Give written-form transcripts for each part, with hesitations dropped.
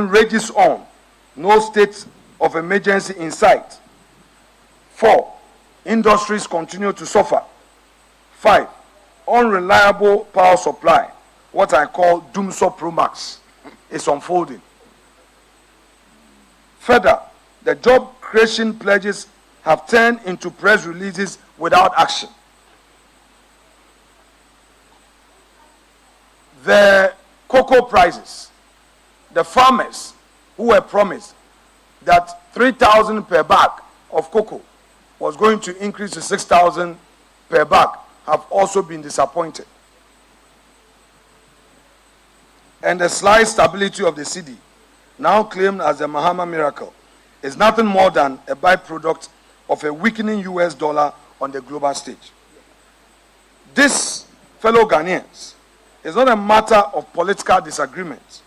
rages on, no state of emergency in sight. 4, industries continue to suffer. 5, unreliable power supply, what I call Doomsday Promax, is unfolding. Further, the job creation pledges have turned into press releases without action. The cocoa prices, the farmers who were promised that 3,000 per bag of cocoa was going to increase to 6,000 per bag, have also been disappointed. And the slight stability of the cedi, now claimed as the Mahama miracle, is nothing more than a byproduct of a weakening US dollar on the global stage. This, fellow Ghanaians, is not a matter of political disagreement.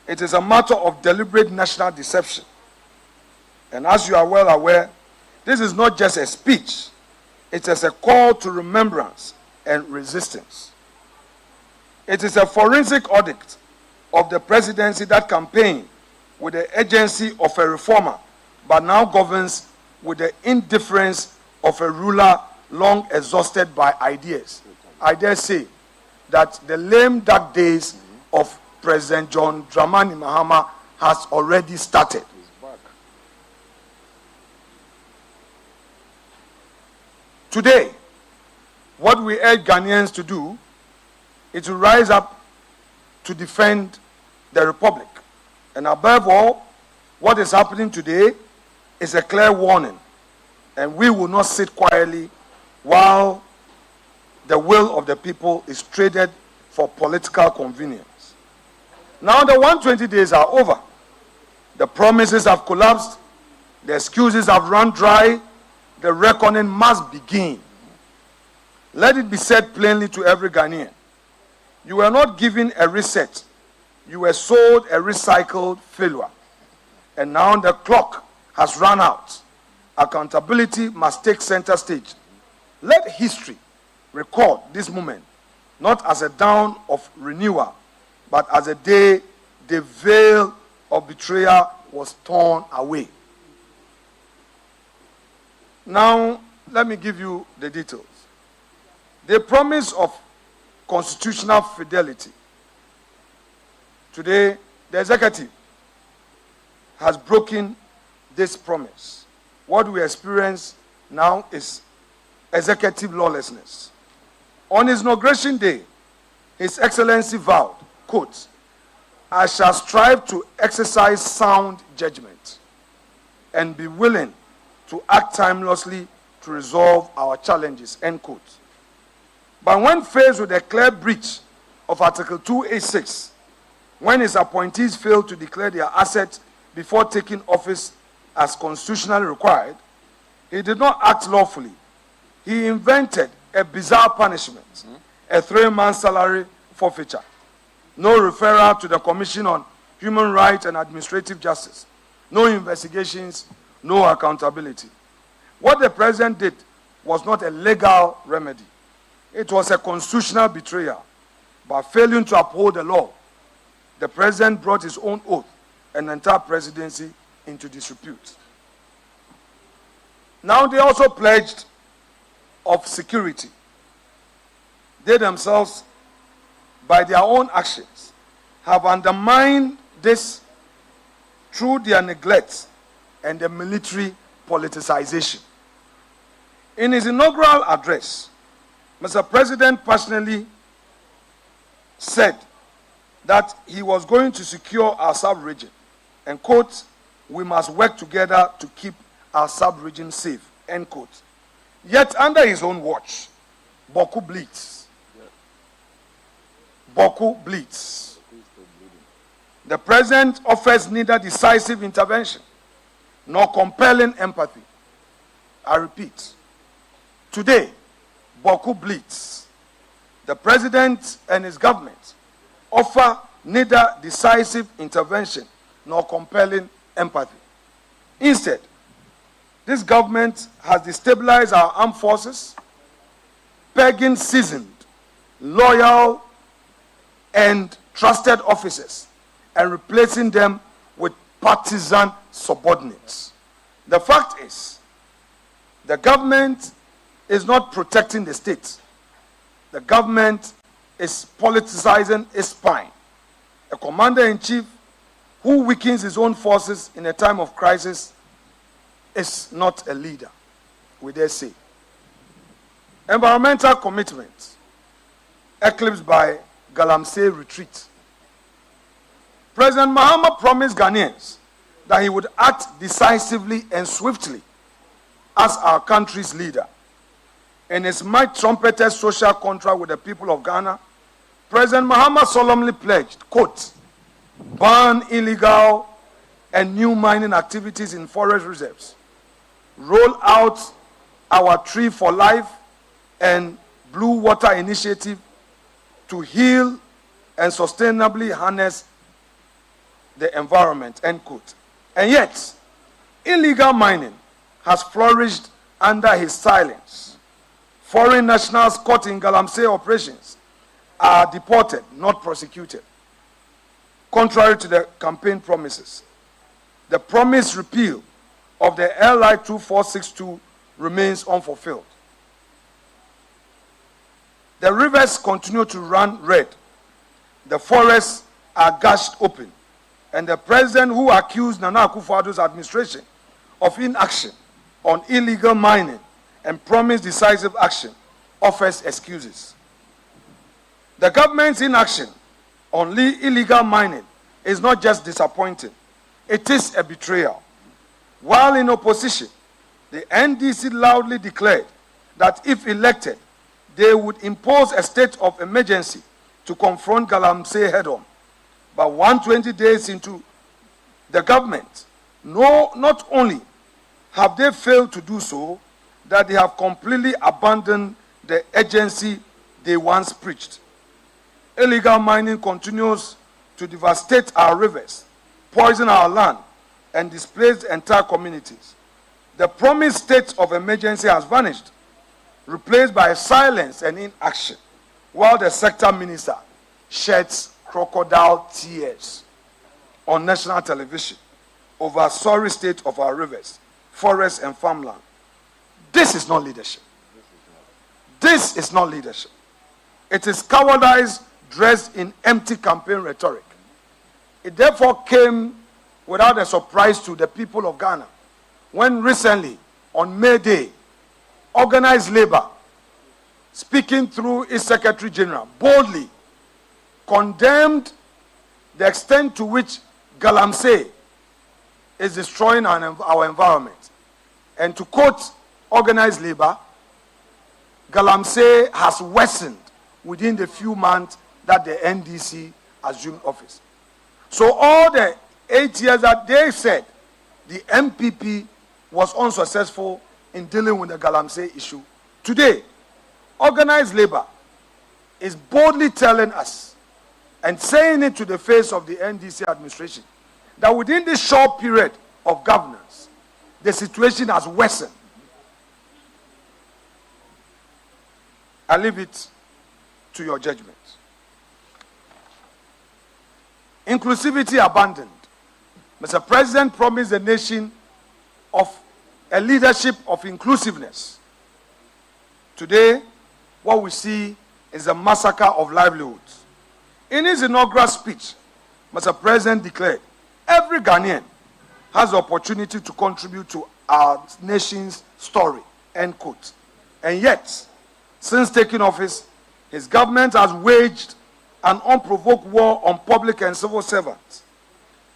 It is a matter of deliberate national deception. And as you are well aware, this is not just a speech, it is a call to remembrance and resistance. It is a forensic audit of the presidency that campaigned with the agency of a reformer, but now governs with the indifference of a ruler long exhausted by ideas. I dare say that the lame dark days of President John Dramani Mahama has already started. Today, what we urge Ghanaians to do is to rise up to defend the Republic. And above all, what is happening today is a clear warning. And we will not sit quietly while the will of the people is traded for political convenience. Now the 120 days are over. The promises have collapsed. The excuses have run dry. The reckoning must begin. Let it be said plainly to every Ghanaian. You were not given a reset. You were sold a recycled failure. And now the clock has run out. Accountability must take center stage. Let history record this moment, not as a dawn of renewal, but as a day the veil of betrayal was torn away. Now, let me give you the details. The promise of constitutional fidelity. Today, the executive has broken this promise. What we experience now is executive lawlessness. On his inauguration day, His Excellency vowed, quote, "I shall strive to exercise sound judgment and be willing to act timelessly to resolve our challenges," end quote. But when faced with a clear breach of Article 286, when his appointees failed to declare their assets before taking office as constitutionally required, he did not act lawfully. He invented a bizarre punishment, a 3-month salary forfeiture, no referral to the Commission on Human Rights and Administrative Justice, no investigations, no accountability. What the president did was not a legal remedy. It was a constitutional betrayal. By failing to uphold the law, the president brought his own oath and the entire presidency into disrepute. Now they also pledged of security. They themselves, by their own actions, have undermined this through their neglect and the military politicization. In his inaugural address, Mr. President personally said that he was going to secure our sub-region and, quote, "We must work together to keep our sub-region safe," end quote. Yet under his own watch, Boku bleeds. Boku bleeds. The president offers neither decisive intervention nor compelling empathy. I repeat, today, Boku bleeds. The president and his government offer neither decisive intervention nor compelling empathy. Instead, this government has destabilized our armed forces, pegging seasoned, loyal, and trusted officers and replacing them with partisan subordinates. The fact is, the government is not protecting the state. The government is politicizing its spine. A commander-in-chief who weakens his own forces in a time of crisis is not a leader, we dare say. Environmental commitments eclipsed by Galamsey retreat. President Mahama promised Ghanaians that he would act decisively and swiftly as our country's leader. In his might-trumpeted social contract with the people of Ghana, President Mahama solemnly pledged, quote, ban illegal and new mining activities in forest reserves, roll out our Tree for Life and Blue Water Initiative to heal and sustainably harness the environment, end quote. And yet, illegal mining has flourished under his silence. Foreign nationals caught in Galamsey operations are deported, not prosecuted. Contrary to the campaign promises, the promised repeal of the LI 2462 remains unfulfilled. The rivers continue to run red. The forests are gashed open. And the president who accused Nana Akufo-Addo's administration of inaction on illegal mining and promised decisive action offers excuses. The government's inaction on illegal mining is not just disappointing, it is a betrayal. While in opposition, the NDC loudly declared that if elected, they would impose a state of emergency to confront Galamsey head-on. But 120 days into the government, not only have they failed to do so, that they have completely abandoned the agency they once preached. Illegal mining continues to devastate our rivers, poison our land, and displace entire communities. The promised state of emergency has vanished, replaced by silence and inaction, while the sector minister sheds crocodile tears on national television over the sorry state of our rivers, forests, and farmland. This is not leadership. This is not leadership. It is cowardice dressed in empty campaign rhetoric. It therefore came without a surprise to the people of Ghana when recently, on May Day, organized labor, speaking through its Secretary General, boldly condemned the extent to which Galamsey is destroying our environment. And to quote organized labor, Galamsey has worsened within the few months that the NDC assumed office. So all the 8 years that they said the MPP was unsuccessful in dealing with the Galamsey issue, today, organized labor is boldly telling us and saying it to the face of the NDC administration that within this short period of governance, the situation has worsened. I leave it to your judgment. Inclusivity abandoned. Mr. President promised the nation of a leadership of inclusiveness. Today, what we see is a massacre of livelihoods. In his inaugural speech, Mr. President declared, every Ghanaian has the opportunity to contribute to our nation's story, end quote. And yet, since taking office, his government has waged an unprovoked war on public and civil servants.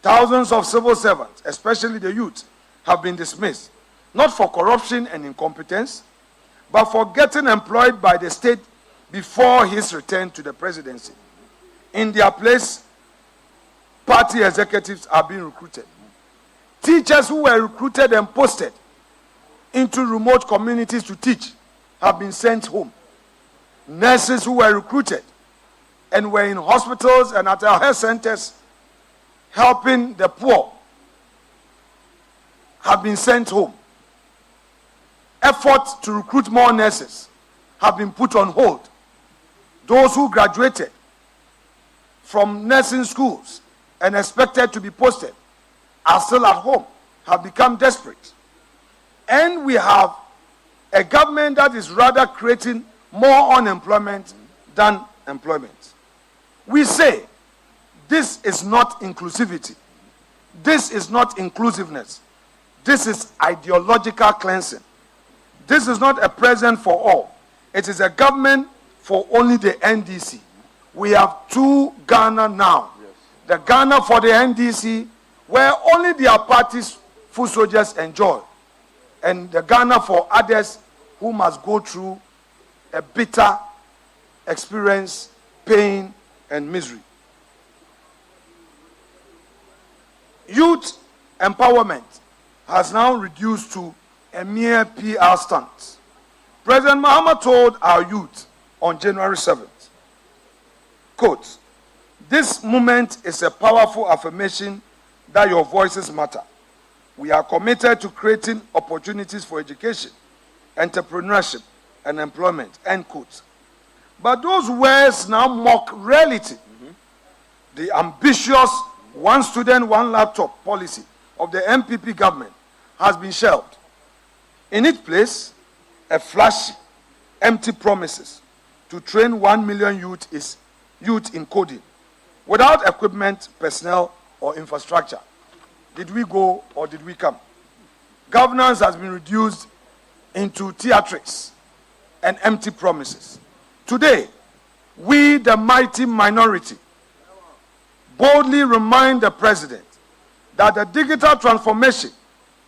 Thousands of civil servants, especially the youth, have been dismissed, not for corruption and incompetence, but for getting employed by the state before his return to the presidency. In their place, party executives are being recruited. Teachers who were recruited and posted into remote communities to teach have been sent home. Nurses who were recruited and were in hospitals and at our health centers helping the poor have been sent home. Efforts to recruit more nurses have been put on hold. Those who graduated from nursing schools and expected to be posted are still at home, have become desperate. And we have a government that is rather creating more unemployment than employment. We say this is not inclusivity. This is not inclusiveness. This is ideological cleansing. This is not a present for all. It is a government for only the NDC. We have two Ghana now. Yes. The Ghana for the NDC, where only their party's foot soldiers enjoy, and the Ghana for others who must go through a bitter experience, pain, and misery. Youth empowerment has now reduced to a mere PR stunt. President Mahama told our youth on January 7th, quote, "This movement is a powerful affirmation that your voices matter. We are committed to creating opportunities for education, entrepreneurship, and employment," end quote. But those words now mock reality. The ambitious one student, one laptop policy of the MPP government has been shelved. In its place, a flashy, empty promises to train 1 million youth in coding without equipment, personnel, or infrastructure. Did we go or did we come? Governance has been reduced into theatrics and empty promises. Today, we, the mighty minority, boldly remind the president that the digital transformation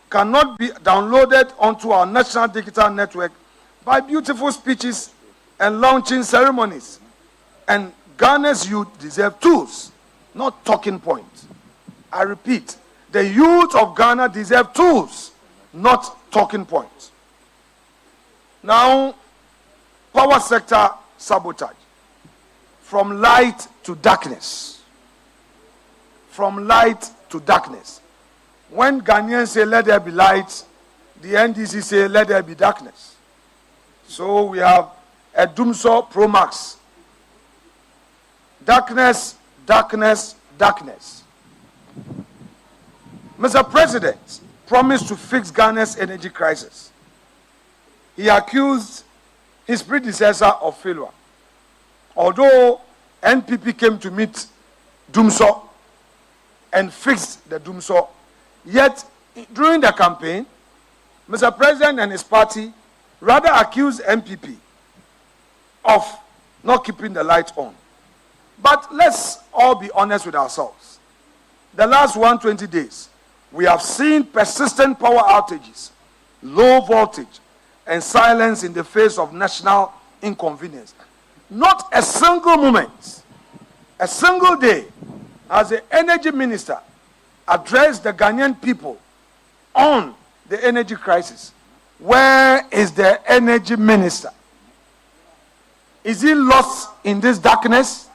cannot be downloaded onto our national digital network by beautiful speeches and launching ceremonies. And Ghana's youth deserve tools, not talking points. I repeat, the youth of Ghana deserve tools, not talking points. Now, power sector sabotage. From light to darkness. From light to darkness. When Ghanaians say, "Let there be light," the NDC say, "Let there be darkness." So we have a Doomsaw Pro Max. Darkness, darkness, darkness. Mr. President promised to fix Ghana's energy crisis. He accused his predecessor of failure. Although NPP came to meet Doomsaw and fixed the Doomsaw, yet during the campaign, Mr. President and his party rather accused NPP of not keeping the light on. But let's all be honest with ourselves. The last 120 days, we have seen persistent power outages, low voltage, and silence in the face of national inconvenience. Not a single moment, a single day, has the energy minister addressed the Ghanaian people on the energy crisis. Where is the energy minister? Is he lost in this darkness?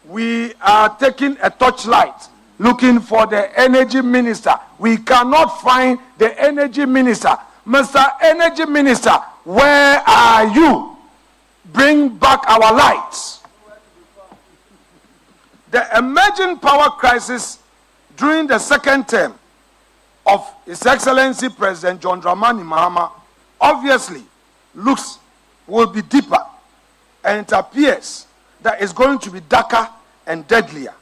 We are taking a torchlight looking for the energy minister. We cannot find the energy minister. Mr. Energy Minister, where are you? Bring back our lights. The emerging power crisis during the second term of His Excellency President John Dramani Mahama obviously will be deeper, and it appears that it's going to be darker and deadlier.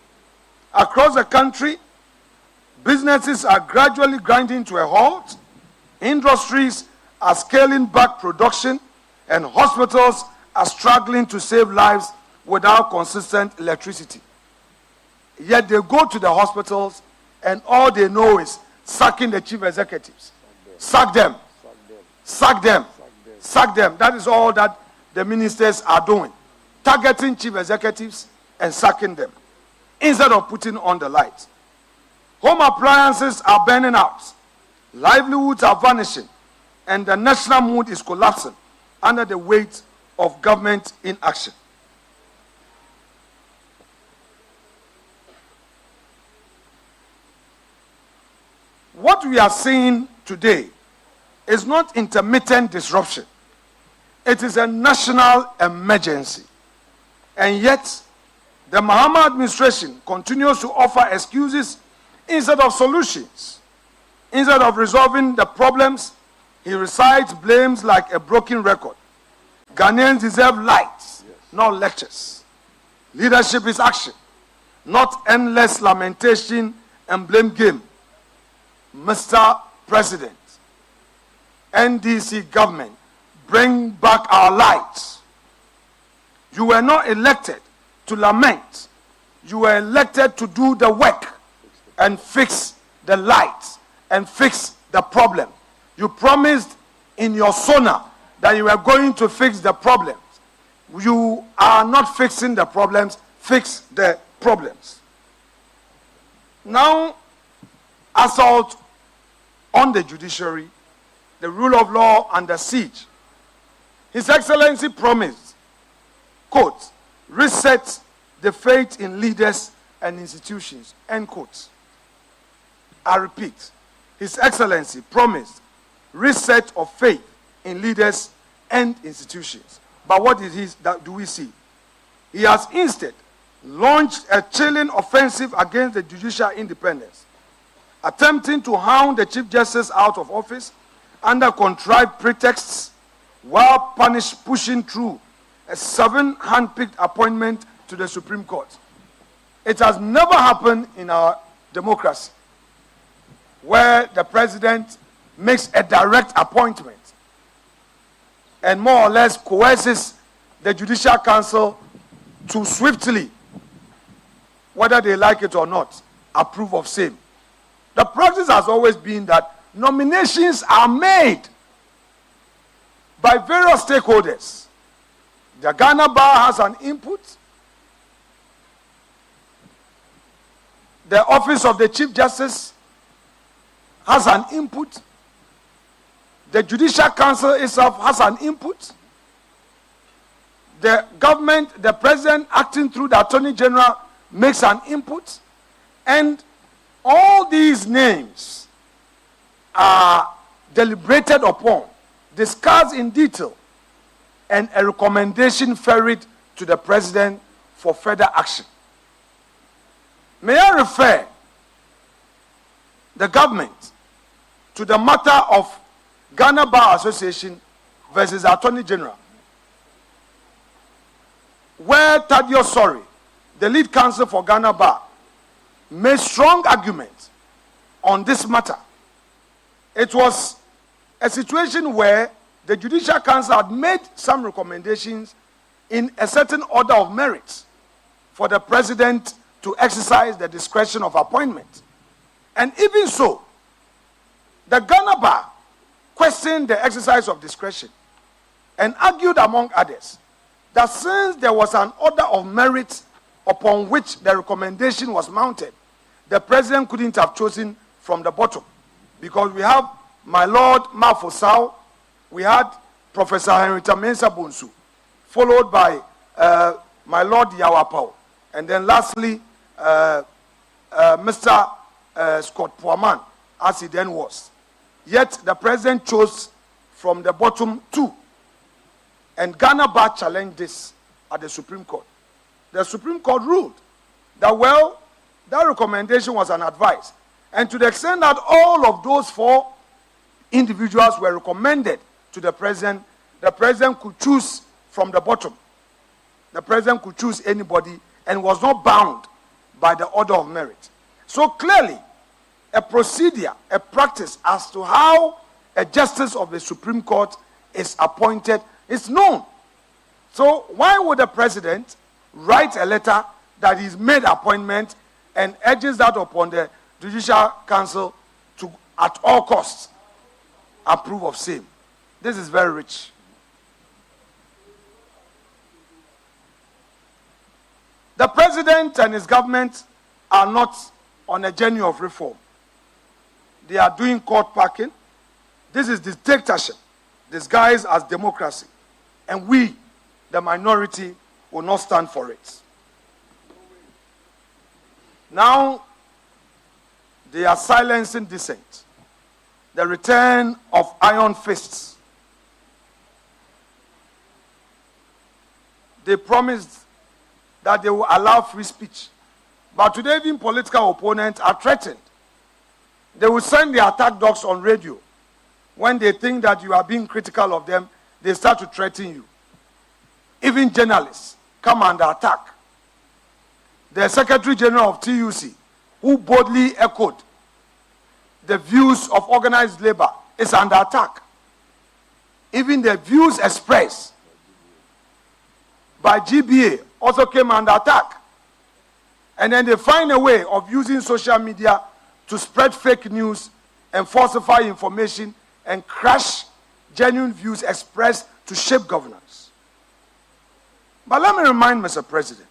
Across the country, businesses are gradually grinding to a halt, industries are scaling back production, and hospitals are struggling to save lives without consistent electricity. Yet they go to the hospitals and all they know is sacking the chief executives. Sack them. Sack them. Sack them. That is all that the ministers are doing. Targeting chief executives and sacking them instead of putting on the lights. Home appliances are burning out. Livelihoods are vanishing. And the national mood is collapsing under the weight of government inaction. What we are seeing today is not intermittent disruption. It is a national emergency. And yet, The Mahama administration continues to offer excuses instead of solutions. Instead of resolving the problems, he recites blames like a broken record. Ghanaians deserve lights, not lectures. Leadership is action, not endless lamentation and blame game. Mr. President, NDC government, bring back our lights. You were not elected to lament. You were elected to do the work and fix the lights and fix the problem. You promised in your sona that you were going to fix the problems. You are not fixing the problems. Fix the problems. Now, assault on the judiciary, the rule of law under siege. His Excellency promised, quote, reset the faith in leaders and institutions, end quote. I repeat, His Excellency promised reset of faith in leaders and institutions. But what do we see? He has instead launched a chilling offensive against the judicial independence, attempting to hound the Chief Justice out of office under contrived pretexts while pushing through a 7 hand-picked appointment to the Supreme Court. It has never happened in our democracy where the president makes a direct appointment and more or less coerces the Judicial Council to swiftly, whether they like it or not, approve of same. The practice has always been that nominations are made by various stakeholders. The Ghana Bar has an input. The Office of the Chief Justice has an input. The Judicial Council itself has an input. The government, the president acting through the Attorney General makes an input. And all these names are deliberated upon, discussed in detail, and a recommendation ferried to the president for further action. May I refer the government to the matter of Ghana Bar Association versus Attorney General, where Thaddeus Sori, the lead counsel for Ghana Bar, made strong arguments on this matter. It was a situation where the Judicial Council had made some recommendations in a certain order of merit for the president to exercise the discretion of appointment. And even so, the Ghana Bar questioned the exercise of discretion and argued, among others, that since there was an order of merit upon which the recommendation was mounted, the president couldn't have chosen from the bottom, because we have my Lord Mafosau, we had Professor Henrietta Mensah Bonsu, followed by my Lord Yawapao, and then lastly Mr. Scott Puaman, as he then was. Yet the president chose from the bottom two, and Ghana Bar challenged this at the Supreme Court. The Supreme Court ruled that, well, that recommendation was an advice, and to the extent that all of those 4 individuals were recommended to the president could choose from the bottom. The president could choose anybody and was not bound by the order of merit. So clearly, a procedure, a practice as to how a justice of the Supreme Court is appointed is known. So why would the president write a letter that he's made appointment and urges that upon the Judicial Council to, at all costs, approve of same? This is very rich. The president and his government are not on a journey of reform. They are doing court packing. This is dictatorship disguised as democracy. And we, the minority, will not stand for it. Now, they are silencing dissent. The return of iron fists. They promised that they will allow free speech. But today, even political opponents are threatened. They will send their attack dogs on radio. When they think that you are being critical of them, they start to threaten you. Even journalists come under attack. The Secretary General of TUC, who boldly echoed the views of organized labor, is under attack. Even the views expressed by GBA also came under attack. And then they find a way of using social media to spread fake news and falsify information and crush genuine views expressed to shape governance. But let me remind Mr. President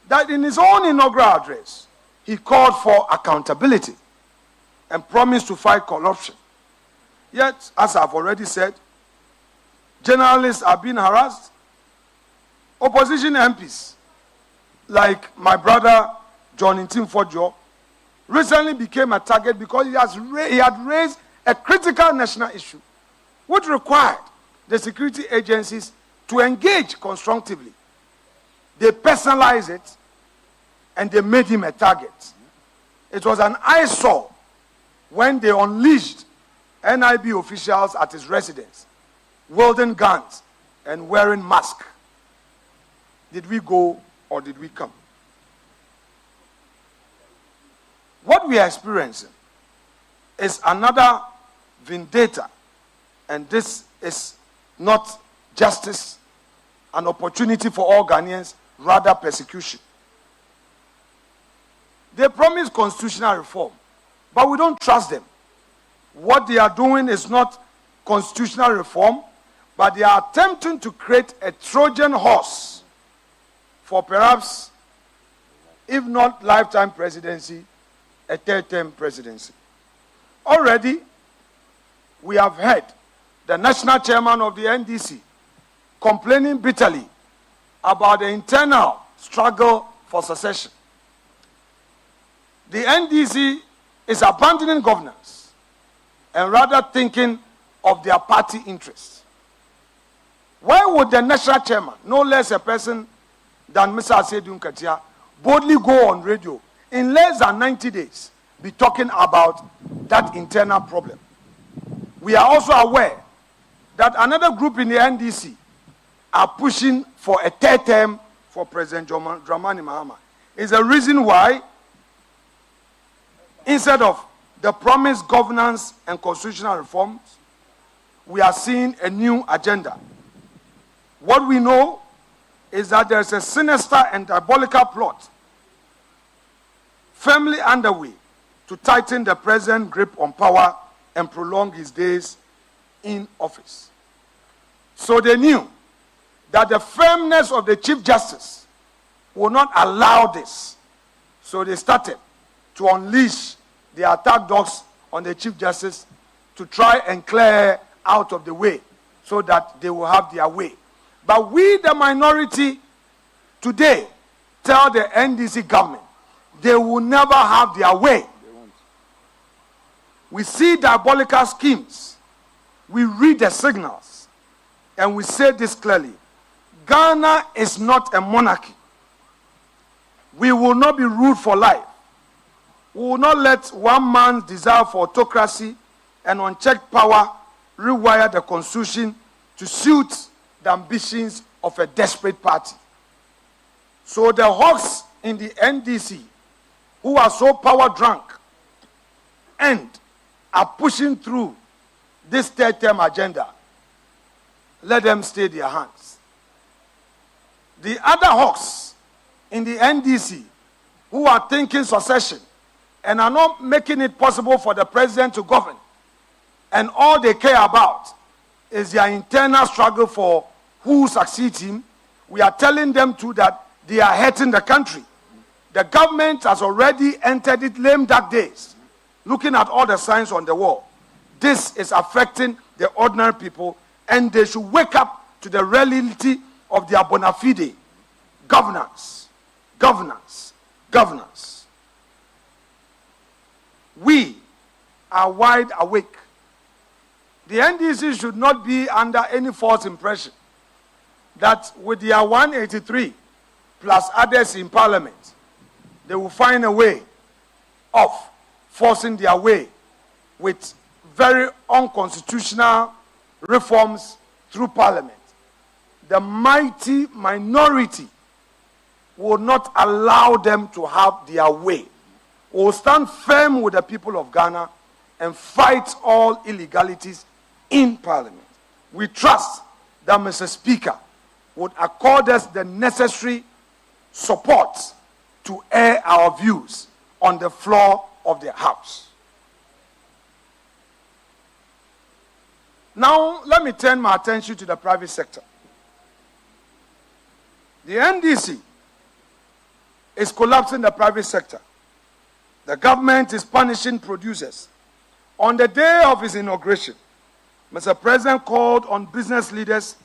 that in his own inaugural address, he called for accountability and promised to fight corruption. Yet, as I've already said, journalists are being harassed. Opposition MPs, like my brother John Intim recently became a target because he had raised a critical national issue, which required the security agencies to engage constructively. They personalized it and they made him a target. It was an eyesore when they unleashed NIB officials at his residence, wielding guns and wearing masks. Did we go or did we come? What we are experiencing is another vendetta, and this is not justice, an opportunity for all Ghanaians, rather persecution. They promise constitutional reform, but we don't trust them. What they are doing is not constitutional reform, but they are attempting to create a Trojan horse for perhaps, if not lifetime presidency, a third-term presidency. Already, we have heard the national chairman of the NDC complaining bitterly about the internal struggle for succession. The NDC is abandoning governance and rather thinking of their party interests. Why would the national chairman, no less a person than Mr. Asedu Nkatia, boldly go on radio in less than 90 days be talking about that internal problem? We are also aware that another group in the NDC are pushing for a third term for President Dramani Mahama. Is the reason why, instead of the promised governance and constitutional reforms, we are seeing a new agenda. What we know is that there is a sinister and diabolical plot firmly underway to tighten the president's grip on power and prolong his days in office. So they knew that the firmness of the Chief Justice will not allow this. So they started to unleash the attack dogs on the Chief Justice to try and clear out of the way so that they will have their way. But we, the minority, today tell the NDC government they will never have their way. We see diabolical schemes. We read the signals. And we say this clearly. Ghana is not a monarchy. We will not be ruled for life. We will not let one man's desire for autocracy and unchecked power rewire the constitution to suit the ambitions of a desperate party. So the hawks in the NDC, who are so power drunk and are pushing through this third-term agenda, let them stay their hands. The other hawks in the NDC, who are thinking succession and are not making it possible for the president to govern, and all they care about is their internal struggle for who succeeds him, we are telling them too that they are hurting the country. The government has already entered its lame dark days, looking at all the signs on the wall. This is affecting the ordinary people, and they should wake up to the reality of their bona fide governance. Governance. Governance. We are wide awake. The NDC should not be under any false impression that with their 183 plus others in parliament, they will find a way of forcing their way with very unconstitutional reforms through parliament. The mighty minority will not allow them to have their way. We will stand firm with the people of Ghana and fight all illegalities in parliament. We trust that Mr. Speaker would accord us the necessary support to air our views on the floor of the House. Now, let me turn my attention to the private sector. The NDC is collapsing the private sector. The government is punishing producers. On the day of his inauguration, Mr. President called on business leaders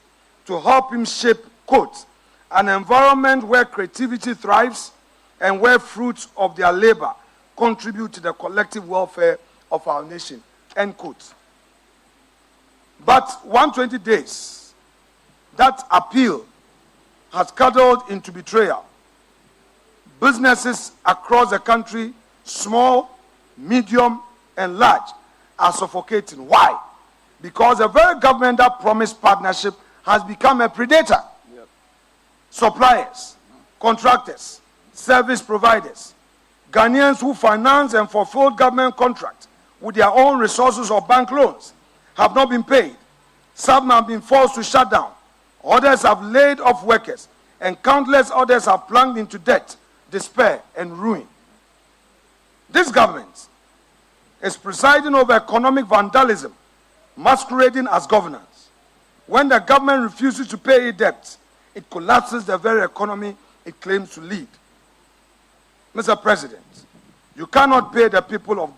to help him shape, quote, an environment where creativity thrives and where fruits of their labor contribute to the collective welfare of our nation, end quote. But 120 days, that appeal has cuddled into betrayal. Businesses across the country, small, medium, and large, are suffocating. Why? Because the very government that promised partnership has become a predator. Yep. Suppliers, contractors, service providers, Ghanaians who finance and fulfill government contracts with their own resources or bank loans have not been paid. Some have been forced to shut down. Others have laid off workers, and countless others have plunged into debt, despair, and ruin. This government is presiding over economic vandalism, masquerading as governance. When the government refuses to pay its debts, it collapses the very economy it claims to lead. Mr. President, you cannot pay the people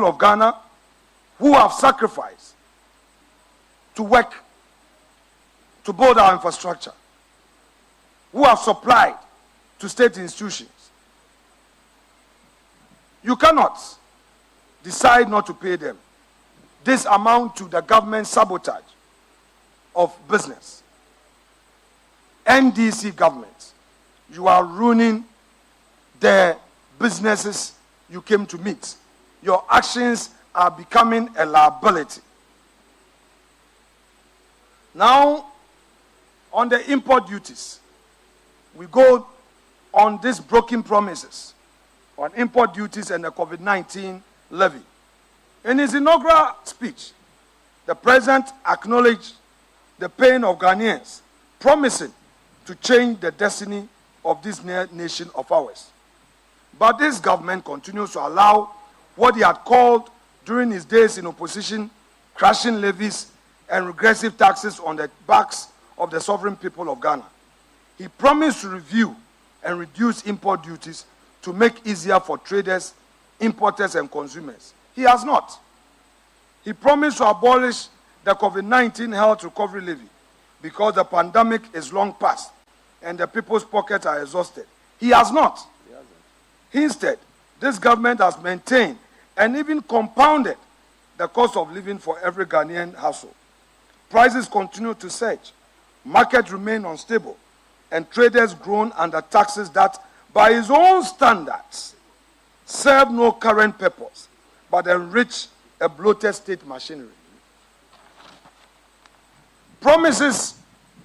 of Ghana who have sacrificed to work to build our infrastructure, who have supplied to state institutions. You cannot decide not to pay them. This amounts to the government sabotage of business. NDC government, you are ruining the businesses you came to meet. Your actions are becoming a liability. Now, on the import duties, we go on these broken promises on import duties and the COVID-19 levy. In his inaugural speech, the president acknowledged the pain of Ghanaians, promising to change the destiny of this nation of ours. But this government continues to allow what he had called during his days in opposition, crashing levies and regressive taxes on the backs of the sovereign people of Ghana. He promised to review and reduce import duties to make easier for traders, importers, and consumers. He has not. He promised to abolish the COVID-19 health recovery levy because the pandemic is long past and the people's pockets are exhausted. He has not. Instead, this government has maintained and even compounded the cost of living for every Ghanaian household. Prices continue to surge, markets remain unstable, and traders groan under taxes that, by his own standards, serve no current purpose, but enrich a bloated state machinery. Promises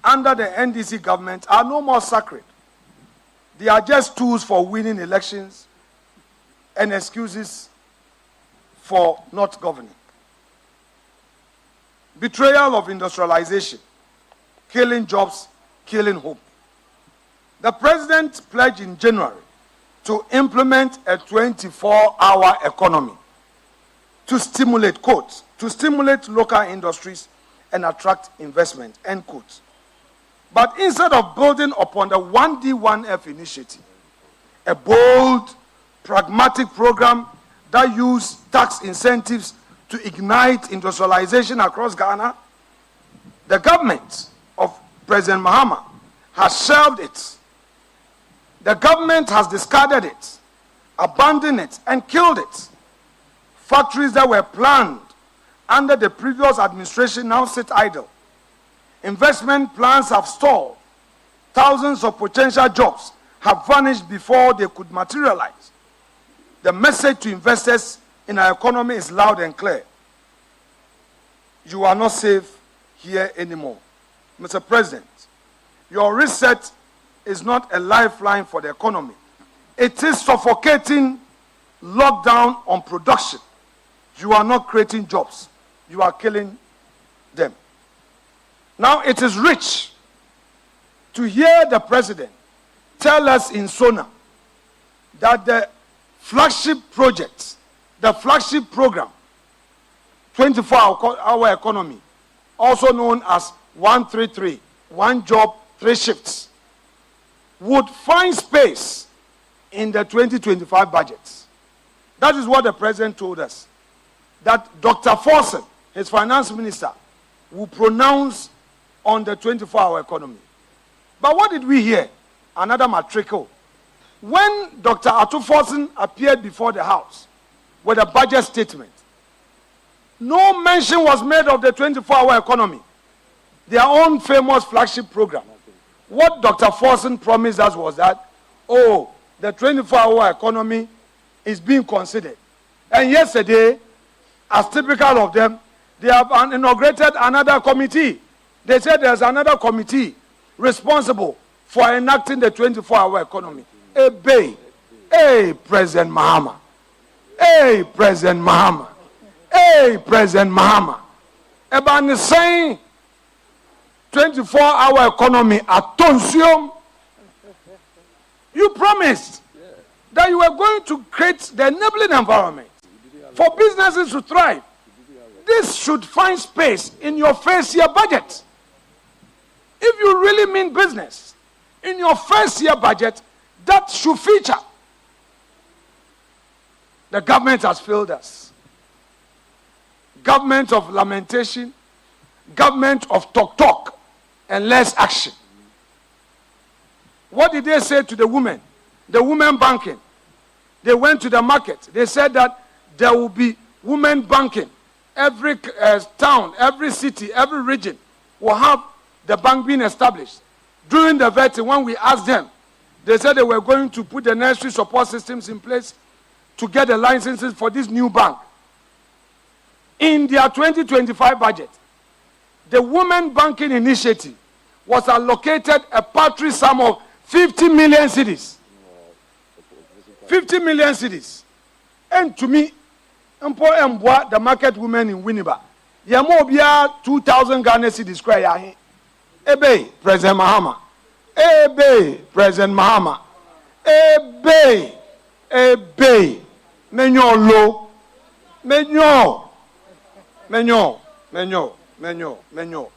under the NDC government are no more sacred. They are just tools for winning elections and excuses for not governing. Betrayal of industrialization, killing jobs, killing hope. The president pledged in January to implement a 24-hour economy to stimulate, quote, to stimulate local industries and attract investment, end quote. But instead of building upon the 1D1F initiative, a bold, pragmatic program that used tax incentives to ignite industrialization across Ghana, the government of President Mahama has shelved it. The government has discarded it, abandoned it, and killed it. Factories that were planned under the previous administration now sit idle. Investment plans have stalled. Thousands of potential jobs have vanished before they could materialize. The message to investors in our economy is loud and clear. You are not safe here anymore. Mr. President, your reset is not a lifeline for the economy. It is suffocating lockdown on production. You are not creating jobs. You are killing them. Now it is rich to hear the president tell us in Sona that the flagship project, the flagship program, 24-hour economy, also known as 133, one job, three shifts, would find space in the 2025 budget. That is what the president told us. That Dr. Forson, his finance minister, will pronounce on the 24-hour economy. But what did we hear? Another matricle. When Dr. Atu Forson appeared before the House with a budget statement, no mention was made of the 24-hour economy, their own famous flagship program. What Dr. Forson promised us was that, the 24-hour economy is being considered. And yesterday, as typical of them, they have inaugurated another committee. They said there's another committee responsible for enacting the 24-hour economy. Hey, President Mahama. Hey, President Mahama. Hey, President Mahama. About the same 24-hour economy at Tonsium, you promised that you were going to create the enabling environment for businesses to thrive. This should find space in your first year budget. If you really mean business, in your first year budget, that should feature. The government has failed us. Government of lamentation, government of talk and less action. What did they say to the women? The women banking. They went to the market. They said that there will be women banking. Every town, every city, every region will have the bank being established. During the vetting, when we asked them, they said they were going to put the necessary support systems in place to get the licenses for this new bank. In their 2025 budget, the Women Banking Initiative was allocated a paltry sum of 50 million cedis. 50 million cedis. And to me, the market women in Winneba, Yamobia 2,000 Ghana cedis cry. Ebe, President Mahama. Ebe, President Mahama. Ebe, Menyo low. Menyo.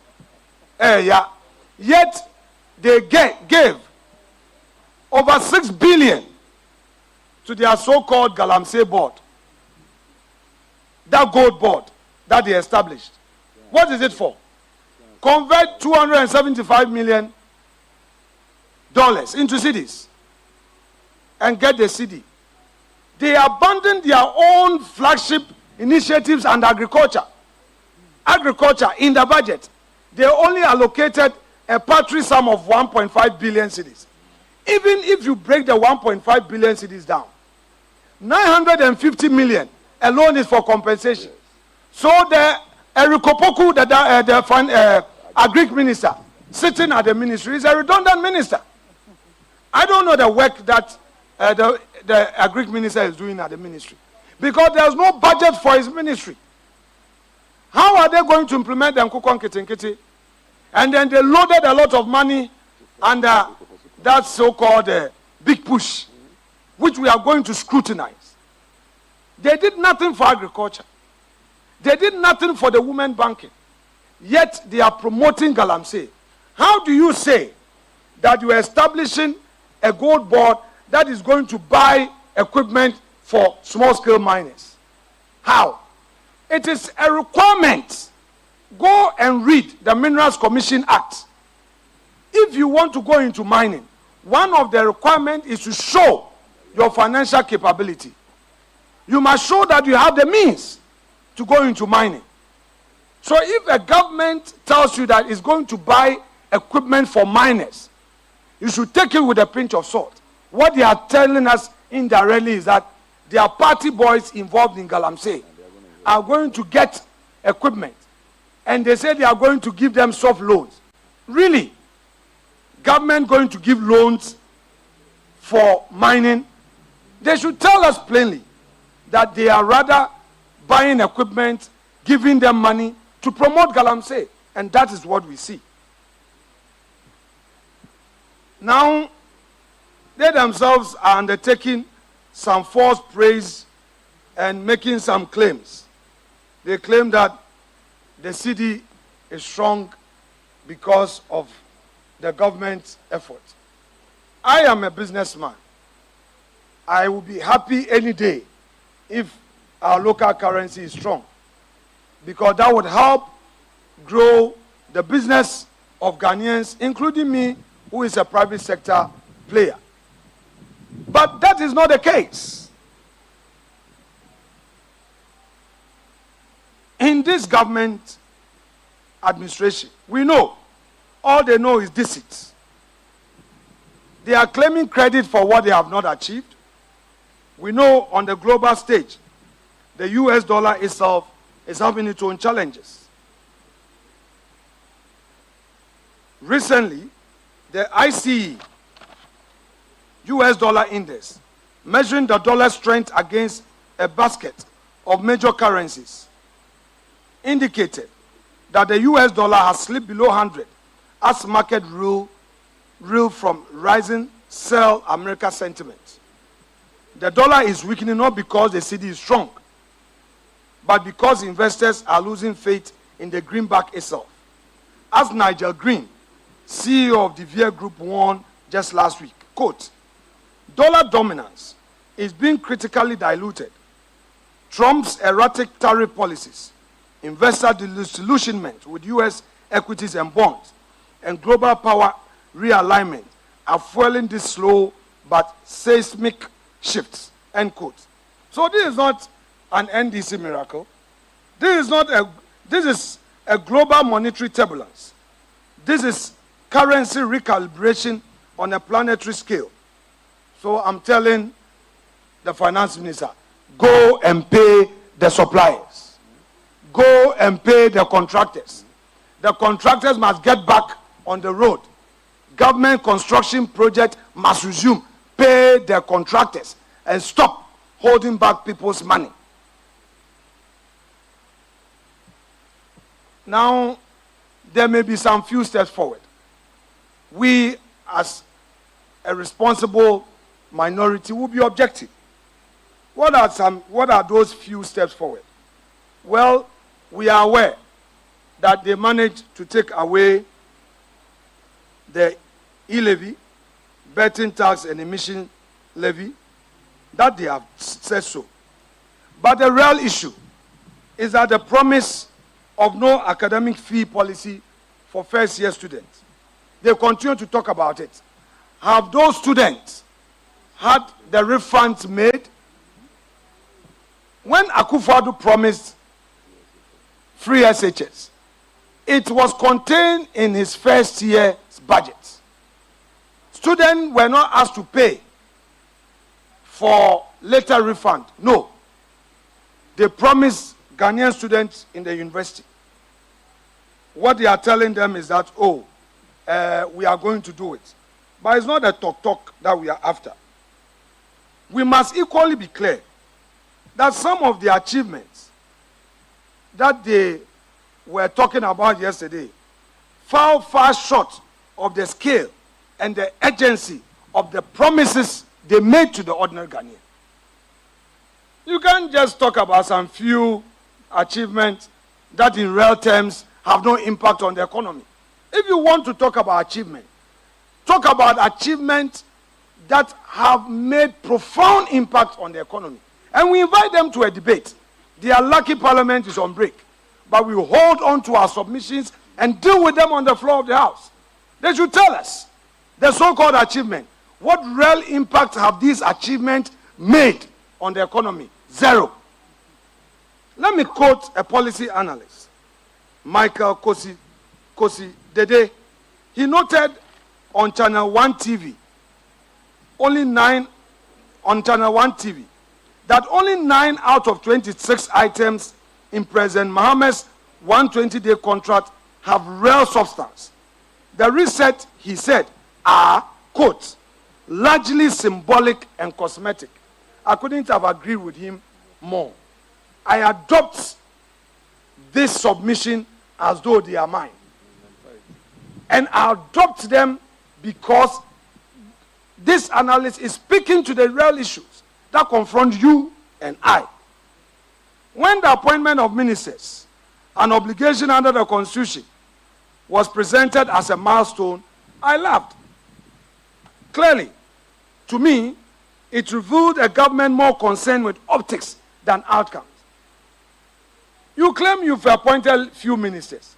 Yeah. Yet they gave over 6 billion to their so-called Galamsey board. That gold board that they established. What is it for? Convert $275 million into cedis and get the cedi. They abandoned their own flagship initiatives and agriculture. Agriculture in the budget, they only allocated a paltry sum of 1.5 billion cedis. Even if you break the 1.5 billion cedis down, 950 million alone is for compensation. So the Erikopoku, the agric minister, sitting at the ministry, is a redundant minister. I don't know the work that the agric minister is doing at the ministry, because there's no budget for his ministry. How are they going to implement the Nkukon Kitinkiti? And then they loaded a lot of money under that so-called big push, which we are going to scrutinize. They did nothing for agriculture. They did nothing for the women banking. Yet they are promoting Galamsey. How do you say that you are establishing a gold board that is going to buy equipment for small-scale miners? How? It is a requirement. Go and read the Minerals Commission Act. If you want to go into mining, one of the requirements is to show your financial capability. You must show that you have the means to go into mining. So if a government tells you that it's going to buy equipment for miners, you should take it with a pinch of salt. What they are telling us indirectly is that their party boys involved in Galamsey are going to get equipment. And they say they are going to give them soft loans. Really? Government going to give loans for mining? They should tell us plainly that they are rather buying equipment, giving them money to promote Galamsey. And that is what we see. Now, they themselves are undertaking some false praise and making some claims. They claim that the cedi is strong because of the government's effort. I am a businessman. I will be happy any day if our local currency is strong, because that would help grow the business of Ghanaians, including me, who is a private sector player. But that is not the case. In this government administration, we know, all they know is Dissent. They are claiming credit for what they have not achieved. We know on the global stage, the US dollar itself is having its own challenges. Recently, the ICE US dollar index, measuring the dollar strength against a basket of major currencies, indicated that the US dollar has slipped below 100 as market rule from rising sell America sentiment. The dollar is weakening not because the cedi is strong, but because investors are losing faith in the greenback itself. As Nigel Green, CEO of the VIA Group, warned just last week, quote, "Dollar dominance is being critically diluted. Trump's erratic tariff policies, investor disillusionment with US equities and bonds, and global power realignment are fueling this slow but seismic shifts," end quote. So this is not an NDC miracle. This is a global monetary turbulence. This is currency recalibration on a planetary scale. So I'm telling the finance minister, go and pay the suppliers. Go and pay the contractors. The contractors must get back on the road. Government construction project must resume. Pay the contractors and stop holding back people's money. Now, there may be some few steps forward. We, as a responsible minority, will be objective. What are those few steps forward? Well, we are aware that they managed to take away the e-levy, betting tax and emission levy, that they have said so. But the real issue is that the promise of no academic fee policy for first-year students, they continue to talk about it. Have those students had the refunds made? When Akufo-Addo promised free SHS, it was contained in his first year's budget. Students were not asked to pay for later refund. No. They promised Ghanaian students in the university. What they are telling them is that, we are going to do it. But it's not a talk that we are after. We must equally be clear that some of the achievements that they were talking about yesterday fall far short of the scale and the urgency of the promises they made to the ordinary Ghanaian. You can't just talk about some few achievements that in real terms have no impact on the economy. If you want to talk about achievement, talk about achievements that have made profound impact on the economy. And we invite them to a debate. Their lucky parliament is on break. But we hold on to our submissions and deal with them on the floor of the House. They should tell us the so-called achievement. What real impact have these achievements made on the economy? Zero. Let me quote a policy analyst, Michael Kosi Dede. He noted on Channel 1 TV, only 9 on Channel 1 TV, that only 9 out of 26 items in President Mahama's 120-day contract have real substance. The reset, he said, are, quote, largely symbolic and cosmetic. I couldn't have agreed with him more. I adopt this submission as though they are mine. And I adopt them because this analysis is speaking to the real issues that confront you and I. When the appointment of ministers, an obligation under the Constitution, was presented as a milestone, I laughed. Clearly, to me, it revealed a government more concerned with optics than outcomes. You claim you've appointed few ministers,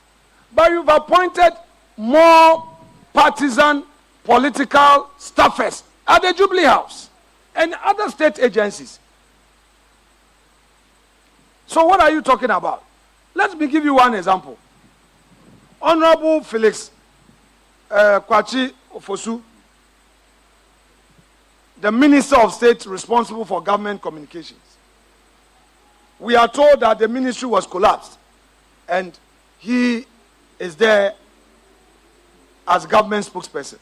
but you've appointed more partisan political staffers at the Jubilee House and other state agencies. So what are you talking about? Let me give you one example. Honorable Felix Kwachi Ofosu, the Minister of State responsible for government communications. We are told that the ministry was collapsed and he is there as government spokesperson.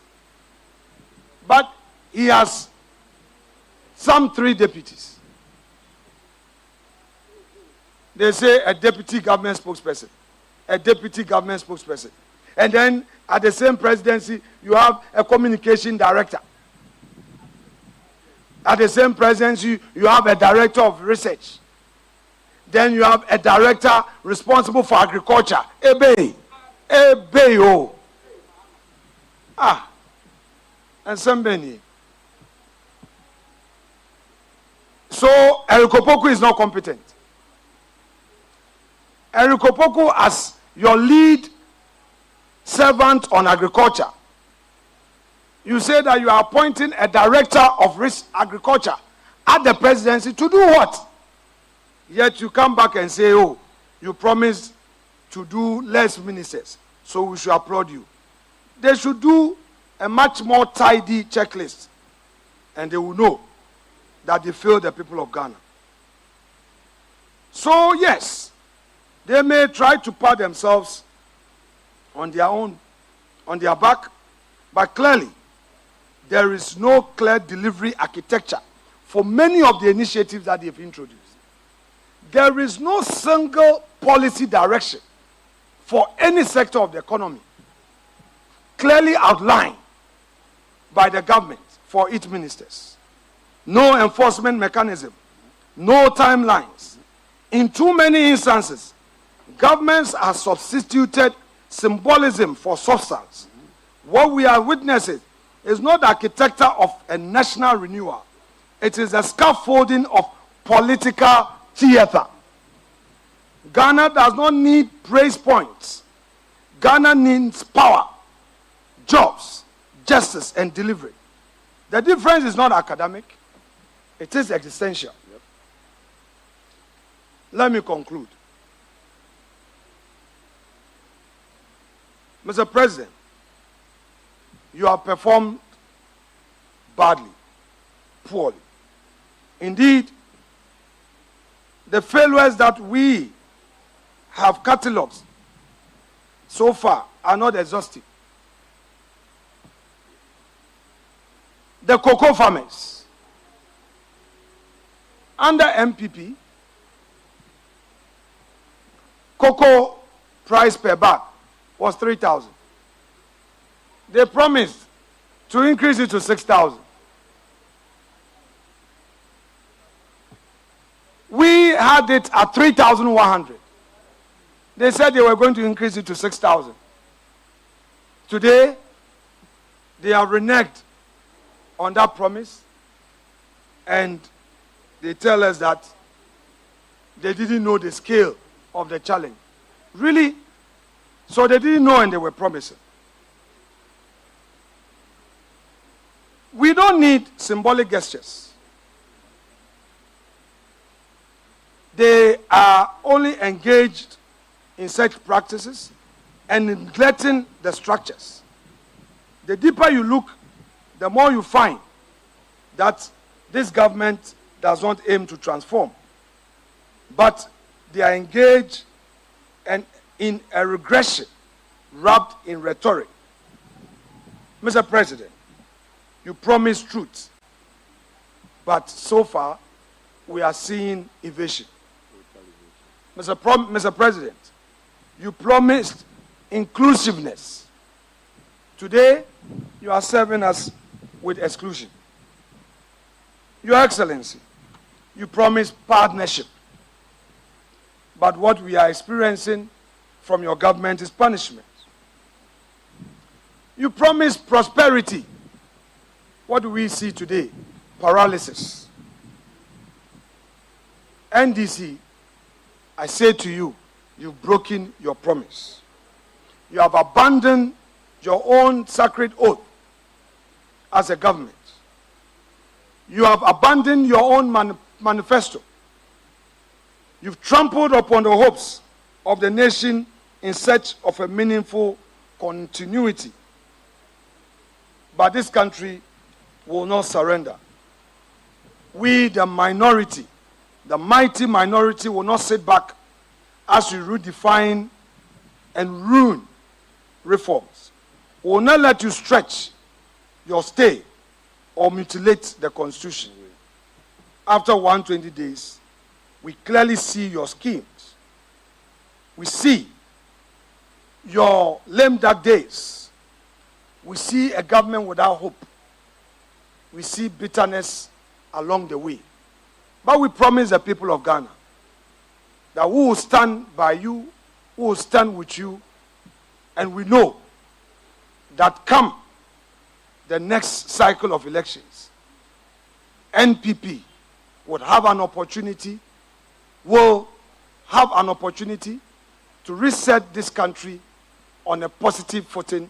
But he has some 3 deputies. They say a deputy government spokesperson, a deputy government spokesperson. And then at the same presidency, you have a communication director. At the same presidency, you have a director of research. Then you have a director responsible for agriculture. Ebe. Oh. And somebody. So, Erikopoku is not competent. Erikopoku, as your lead servant on agriculture, you say that you are appointing a director of agriculture at the presidency to do what? Yet you come back and say, oh, you promised to do less ministers, so we should applaud you. They should do a much more tidy checklist, and they will know that they failed the people of Ghana. So yes, they may try to pat themselves on their own, on their back, but clearly there is no clear delivery architecture for many of the initiatives that they've introduced. There is no single policy direction for any sector of the economy clearly outlined by the government for its ministers. No enforcement mechanism, no timelines. In too many instances, governments have substituted symbolism for substance. What we are witnessing is not the architecture of a national renewal. It is a scaffolding of political theater. Ghana does not need praise points. Ghana needs power, jobs, justice, and delivery. The difference is not academic. It is existential. Let me conclude. Mr. President, you have performed badly, poorly. Indeed, the failures that we have catalogued so far are not exhaustive. The cocoa farmers, under MPP, cocoa price per bag was 3,000. They promised to increase it to 6,000. We had it at 3,100. They said they were going to increase it to 6,000. Today, they have reneged on that promise, and they tell us that they didn't know the scale of the challenge. Really? So they didn't know and they were promising. We don't need symbolic gestures. They are only engaged in such practices and neglecting the structures. The deeper you look, the more you find that this government does not aim to transform, but they are engaged in a regression wrapped in rhetoric. Mr. President, you promised truth, but so far we are seeing evasion. Mr. President, you promised inclusiveness. Today, you are serving us with exclusion. Your Excellency, you promised partnership. But what we are experiencing from your government is punishment. You promised prosperity. What do we see today? Paralysis. NDC, I say to you, you've broken your promise. You have abandoned your own sacred oath as a government. You have abandoned your own manifesto. You've trampled upon the hopes of the nation in search of a meaningful continuity. But this country will not surrender. We, the minority, the mighty minority, will not sit back as we redefine and ruin reforms. We will not let you stretch your stay or mutilate the Constitution. After 120 days, we clearly see your schemes. We see your lame duck days. We see a government without hope. We see bitterness along the way. But we promise the people of Ghana that we will stand by you, we will stand with you, and we know that come the next cycle of elections, NPP will have an opportunity to reset this country on a positive footing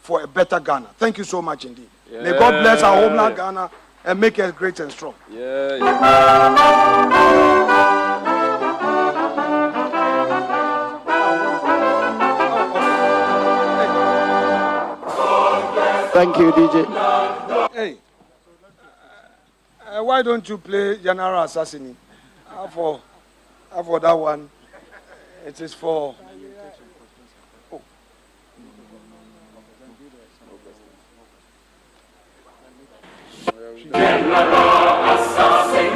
for a better Ghana. Thank you so much indeed. Yeah. May God bless our homeland Ghana and make us great and strong. Thank you, DJ. Hey, why don't you play General Assassin? For that one, it is for. Oh. General Assassin,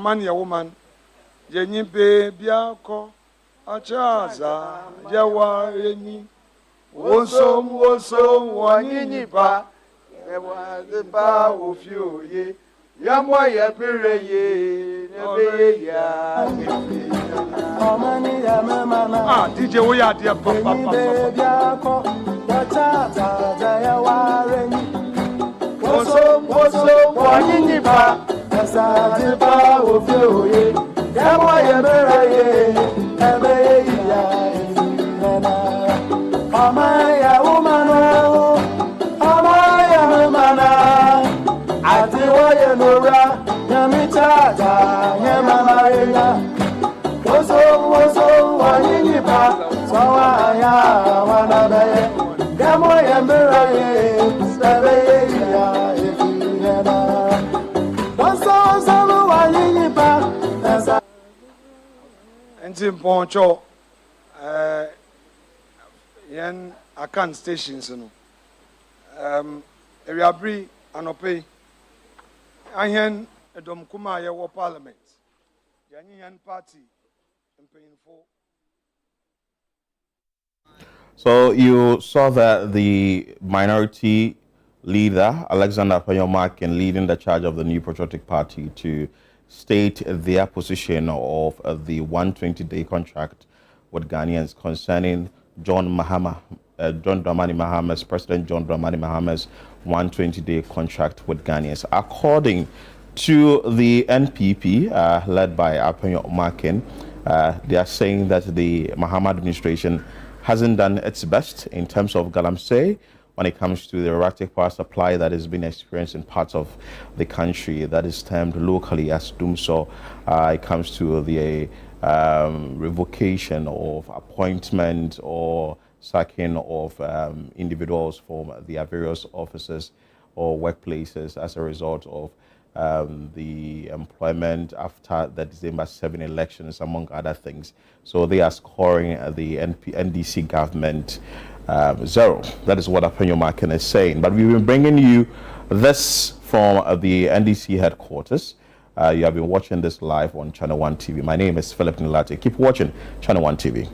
man ya woman yenyi bebia ko achaza yawa yenyi wosom wanyinyi ba ewa de ba ofioye yamwa ye bereye nebe ya omani ya mama DJ wo ya dia papa bebia ko achaza yawa yenyi wosom wanyinyi ba Sadiba ofioye yamwa yebereye ebeye ya nana amaya umano amaya mana atiwoye nora nyamichaja nyamama ela woso wanyinyipa sawaya wanabe yamwa yebereye ebeye ya nana Nti mponcho yen akan stations no ewiabri Anope, Ahen, Edom Kuma, your parliament, Yanyan party, and painful. So you saw that the minority leader, Alexander Apanyomakin, leading the charge of the New Patriotic Party to state their position of the 120-day contract with Ghanaians concerning John Dramani Mahama's, President John Dramani Mahama's 120-day contract with Ghanaians. According to the NPP, led by Apanyomakin, they are saying that the Mahama administration hasn't done its best in terms of galamsey when it comes to the erratic power supply that has been experienced in parts of the country that is termed locally as doomso. It comes to the revocation of appointment or sacking of individuals from their various offices or workplaces as a result of the employment after the December 7 elections, among other things. So they are scoring the NDC government 0. That is what Apanyomakin is saying. But we've been bringing you this from the NDC headquarters. You have been watching this live on Channel 1 TV. My name is Philip Nilate. Keep watching Channel 1 TV.